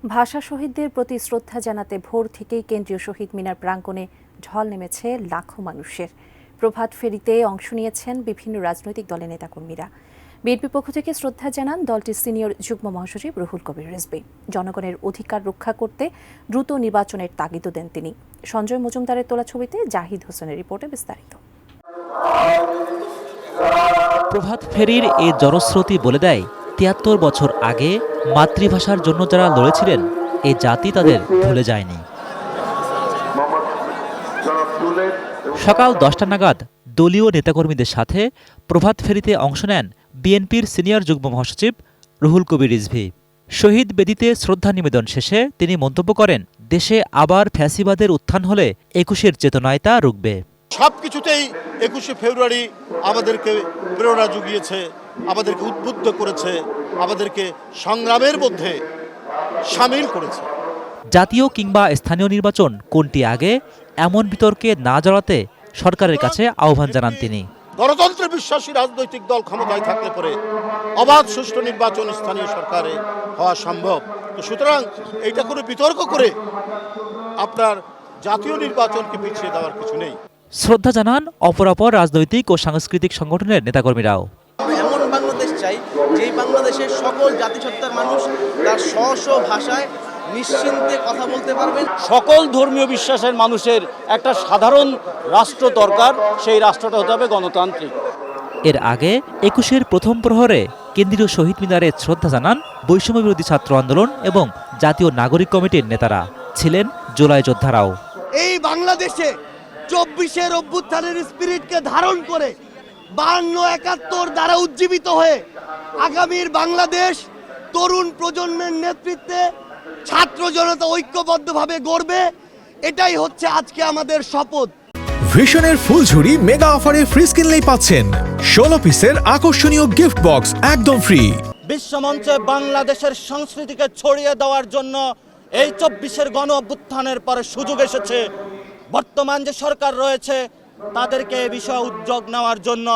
ভাষা শহীদদের প্রতি শ্রদ্ধা জানাতে ভোর থেকেই কেন্দ্রীয় শহীদ মিনার প্রাঙ্গণে ঢল নেমেছে লাখো মানুষের। প্রভাত ফেরিতে অংশ নিয়েছেন বিভিন্ন রাজনৈতিক দলের নেতাকর্মীরা। বিএনপির পক্ষ থেকে শ্রদ্ধা জানান দলটির সিনিয়র যুগ্ম মহাসচিব রুহুল কবির রিজভী। জনগণের অধিকার রক্ষা করতে দ্রুত নির্বাচনের তাগিদও দেন তিনি। সঞ্জয় মজুমদারের তোলা ছবিতে জাহিদ হোসেনের রিপোর্টে বিস্তারিত। প্রভাত ফেরির এ জনস্রোতই বলে দেয় ৭৩ বছর আগে মাতৃভাষার জন্য যারা লড়েছিলেন এ জাতি তাদের ভুলে যায়নি। সকাল ১০টা নাগাদ দলীয় নেতাকর্মীদের সাথে প্রভাত ফেরিতে অংশ নেন বিএনপির সিনিয়র যুগ্ম মহাসচিব রুহুল কবির রিজভী। শহীদ বেদিতে শ্রদ্ধা নিবেদন শেষে তিনি মন্তব্য করেন, দেশে আবার ফ্যাসিবাদের উত্থান হলে ২১-এর চেতনায় তা রুখবে। সবকিছুতেই ২১শে ফেব্রুয়ারি আমাদেরকে প্রেরণা জুগিয়েছে, আমাদেরকে উদ্বুদ্ধ করেছে, আমাদেরকে সংগ্রামের মধ্যে সামিল করেছে। জাতীয় কিংবা স্থানীয় নির্বাচন কোনটি আগে এমন বিতর্কে না জড়াতে সরকারের কাছে আহ্বান জানান তিনি। গণতন্ত্রে বিশ্বাসী রাজনৈতিক দল ক্ষমতায় থাকলে পরে অবাধ সুষ্ঠু নির্বাচন স্থানীয় সরকারে হওয়া সম্ভব। তো সুতরাং এইটা কোনো বিতর্ক করে আপনার জাতীয় নির্বাচনকে পিছিয়ে দেওয়ার কিছু নেই। শ্রদ্ধা জানান অপরাপর রাজনৈতিক ও সাংস্কৃতিক সংগঠনের নেতাকর্মীরাও। এমন বাংলাদেশ চাই যেই বাংলাদেশের সকল জাতিসত্তার মানুষ তার স্ব ভাষায় নিশ্চিন্তে কথা বলতে পারবেন। সকল ধর্মীয় বিশ্বাসের মানুষের একটা সাধারণ রাষ্ট্র দরকার, সেই রাষ্ট্রটা হতে হবে গণতান্ত্রিক। এর আগে ২১-এর প্রথম প্রহরে কেন্দ্রীয় শহীদ মিনারে শ্রদ্ধা জানান বৈষম্য বিরোধী ছাত্র আন্দোলন এবং জাতীয় নাগরিক কমিটির নেতারা, ছিলেন জুলাই যোদ্ধারাও। এই বাংলাদেশে ২৪-এর অভ্যুত্থানের স্পিরিটকে ধারণ করে ৫২-৭১ দ্বারা উজ্জীবিত হয়ে আগামীর বাংলাদেশ তরুণ প্রজন্মের নেতৃত্বে ছাত্র জনতা ঐক্যবদ্ধভাবে গড়বে, এটাই হচ্ছে আজকে আমাদের শপথ। ভিশনের ফুলঝুরি মেগা অফারে ফ্রিজ কিনলেই পাচ্ছেন ১৬ পিসের আকর্ষণীয় গিফট বক্স একদম ফ্রি। বিশ্বমঞ্চে বাংলাদেশের সংস্কৃতিকে ছড়িয়ে দেওয়ার জন্য এই ২৪-এর গণ অভ্যুত্থানের পরে সুযোগ এসেছে। বর্তমান যে সরকার রয়েছে তাদেরকে এ বিষয়ে উদ্যোগ নেওয়ার জন্য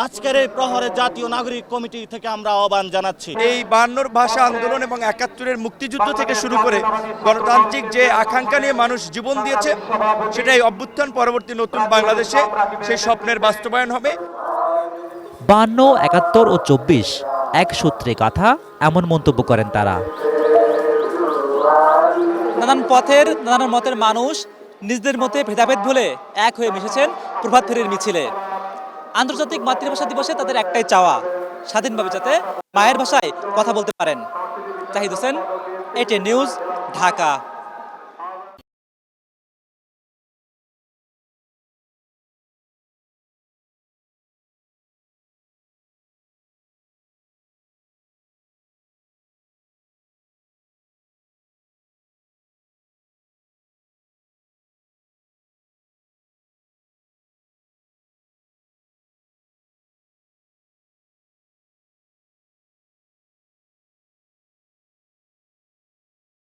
আজকের এই প্রহরে জাতীয় নাগরিক কমিটি থেকে আমরা আহ্বান জানাচ্ছি। এই ৫২ ভাষা আন্দোলন এবং ৭১-এর মুক্তিযুদ্ধ থেকে শুরু করে গণতান্ত্রিক যে আকাঙ্ক্ষা নিয়ে মানুষ জীবন দিয়েছে, সেটাই অভ্যুত্থান পরবর্তী নতুন বাংলাদেশে সেই স্বপ্নের বাস্তবায়ন হবে। ৫২, ৭১ ও ২৪ এক সূত্রে গাথা, এমন মন্তব্য করেন তারা। নানান পথের নানান মতের মানুষ নিজেদের মধ্যে ভেদাভেদ ভুলে এক হয়ে মিশেছেন প্রভাত ফেরির মিছিলে। আন্তর্জাতিক মাতৃভাষা দিবসে তাদের একটাই চাওয়া, স্বাধীনভাবে যাতে মায়ের ভাষায় কথা বলতে পারেন। Zahid Hossain, ATN news, Dhaka.